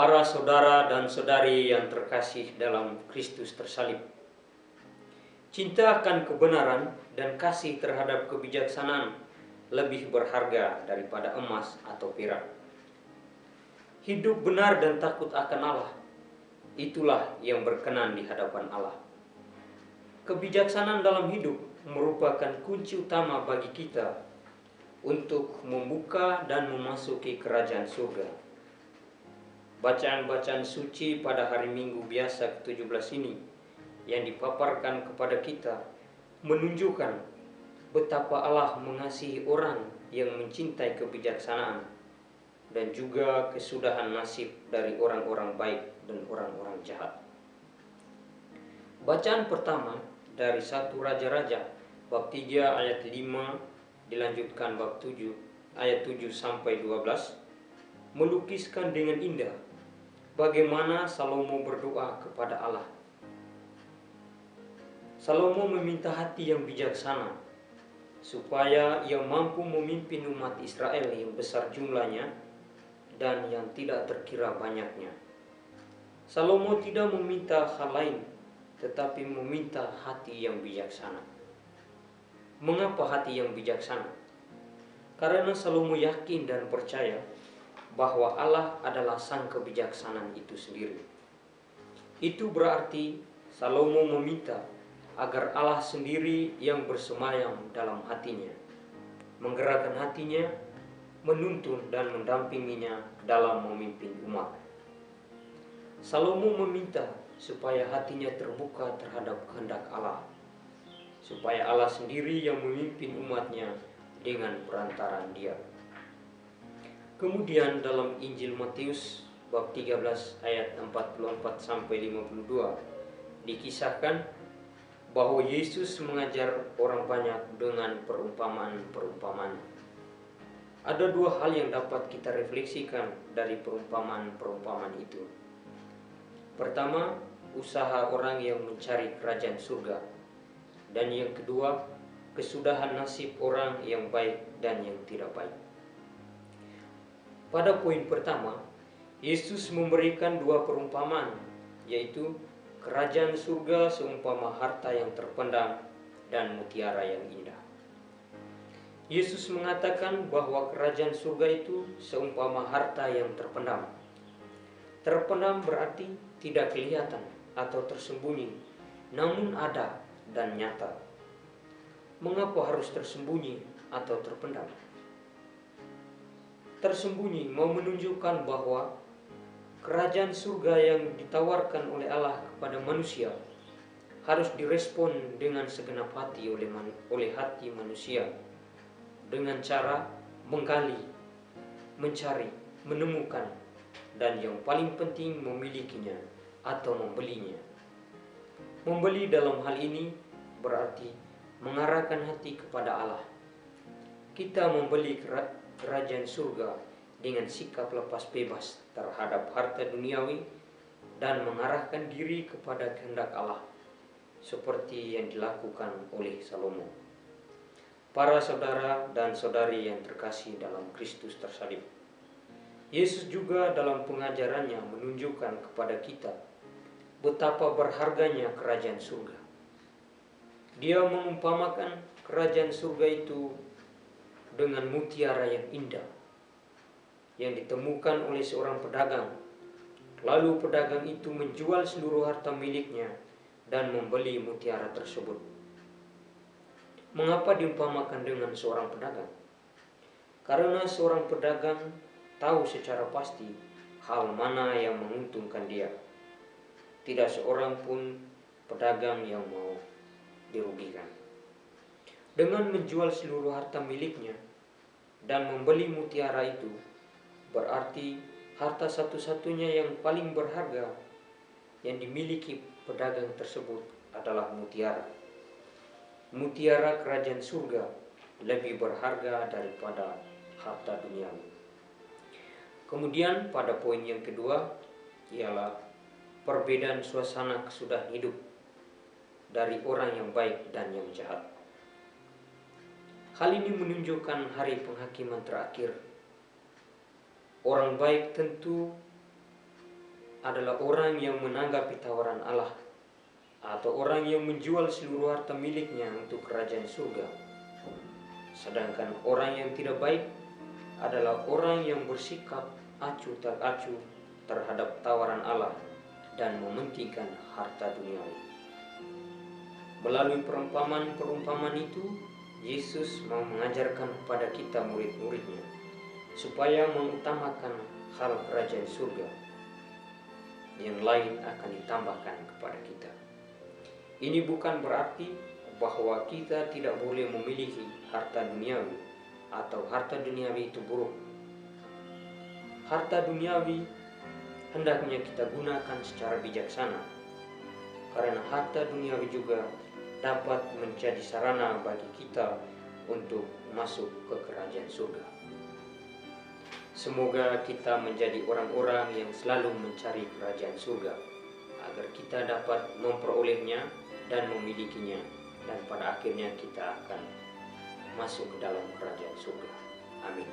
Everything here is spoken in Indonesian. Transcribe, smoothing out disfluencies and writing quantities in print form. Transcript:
Para saudara dan saudari yang terkasih dalam Kristus tersalib, cinta akan kebenaran dan kasih terhadap kebijaksanaan lebih berharga daripada emas atau perak. Hidup benar dan takut akan Allah, itulah yang berkenan di hadapan Allah. Kebijaksanaan dalam hidup merupakan kunci utama bagi kita untuk membuka dan memasuki kerajaan surga. Bacaan-bacaan suci pada hari Minggu biasa ke-17 ini yang dipaparkan kepada kita menunjukkan betapa Allah mengasihi orang yang mencintai kebijaksanaan dan juga kesudahan nasib dari orang-orang baik dan orang-orang jahat. Bacaan pertama dari 1 Raja-Raja bab 3 ayat 5 dilanjutkan bab 7 ayat 7 sampai 12 melukiskan dengan indah bagaimana Salomo berdoa kepada Allah. Salomo meminta hati yang bijaksana supaya ia mampu memimpin umat Israel yang besar jumlahnya dan yang tidak terkira banyaknya. Salomo tidak meminta hal lain tetapi meminta hati yang bijaksana. Mengapa hati yang bijaksana? Karena Salomo yakin dan percaya bahwa Allah adalah sang kebijaksanaan itu sendiri. Itu berarti Salomo meminta agar Allah sendiri yang bersemayam dalam hatinya, menggerakkan hatinya, menuntun dan mendampinginya dalam memimpin umat. Salomo meminta supaya hatinya terbuka terhadap kehendak Allah, supaya Allah sendiri yang memimpin umatnya dengan perantaraan dia. Kemudian dalam Injil Matius bab 13 ayat 44 sampai 52 dikisahkan bahwa Yesus mengajar orang banyak dengan perumpamaan-perumpamaan. Ada 2 hal yang dapat kita refleksikan dari perumpamaan-perumpamaan itu. Pertama, usaha orang yang mencari kerajaan surga. Dan yang kedua, kesudahan nasib orang yang baik dan yang tidak baik. Pada poin pertama, Yesus memberikan 2 perumpamaan, yaitu kerajaan surga seumpama harta yang terpendam dan mutiara yang indah. Yesus mengatakan bahwa kerajaan surga itu seumpama harta yang terpendam. Terpendam berarti tidak kelihatan atau tersembunyi, namun ada dan nyata. Mengapa harus tersembunyi atau terpendam? Tersembunyi mau menunjukkan bahwa kerajaan surga yang ditawarkan oleh Allah kepada manusia harus direspon dengan segenap hati oleh hati manusia dengan cara menggali, mencari, menemukan, dan yang paling penting memilikinya atau membelinya. Membeli dalam hal ini berarti mengarahkan hati kepada Allah. Kita membeli kerajaan surga dengan sikap lepas bebas terhadap harta duniawi dan mengarahkan diri kepada kehendak Allah seperti yang dilakukan oleh Salomo. Para saudara dan saudari yang terkasih dalam Kristus tersalib, Yesus juga dalam pengajarannya menunjukkan kepada kita betapa berharganya kerajaan surga. Dia mengumpamakan kerajaan surga itu dengan mutiara yang indah yang ditemukan oleh seorang pedagang. Lalu pedagang itu menjual seluruh harta miliknya dan membeli mutiara tersebut. Mengapa diumpamakan dengan seorang pedagang? Karena seorang pedagang tahu secara pasti hal mana yang menguntungkan dia. Tidak seorang pun pedagang yang mau dirugikan. Dengan menjual seluruh harta miliknya dan membeli mutiara itu, berarti harta satu-satunya yang paling berharga yang dimiliki pedagang tersebut adalah mutiara. Mutiara kerajaan surga lebih berharga daripada harta duniawi. Kemudian pada poin yang kedua ialah perbedaan suasana kesudahan hidup dari orang yang baik dan yang jahat. Hal ini menunjukkan hari penghakiman terakhir. Orang baik tentu adalah orang yang menanggapi tawaran Allah, atau orang yang menjual seluruh harta miliknya untuk kerajaan surga. Sedangkan orang yang tidak baik adalah orang yang bersikap acuh tak acuh terhadap tawaran Allah dan mementingkan harta duniawi. Melalui perumpamaan itu, Yesus mau mengajarkan kepada kita murid-muridnya supaya mengutamakan hal kerajaan surga. Yang lain akan ditambahkan kepada kita. Ini bukan berarti bahwa kita tidak boleh memiliki harta duniawi atau harta duniawi itu buruk. Harta duniawi hendaknya kita gunakan secara bijaksana, karena harta duniawi juga dapat menjadi sarana bagi kita untuk masuk ke kerajaan surga. Semoga kita menjadi orang-orang yang selalu mencari kerajaan surga, agar kita dapat memperolehnya dan memilikinya, dan pada akhirnya kita akan masuk ke dalam kerajaan surga. Amin.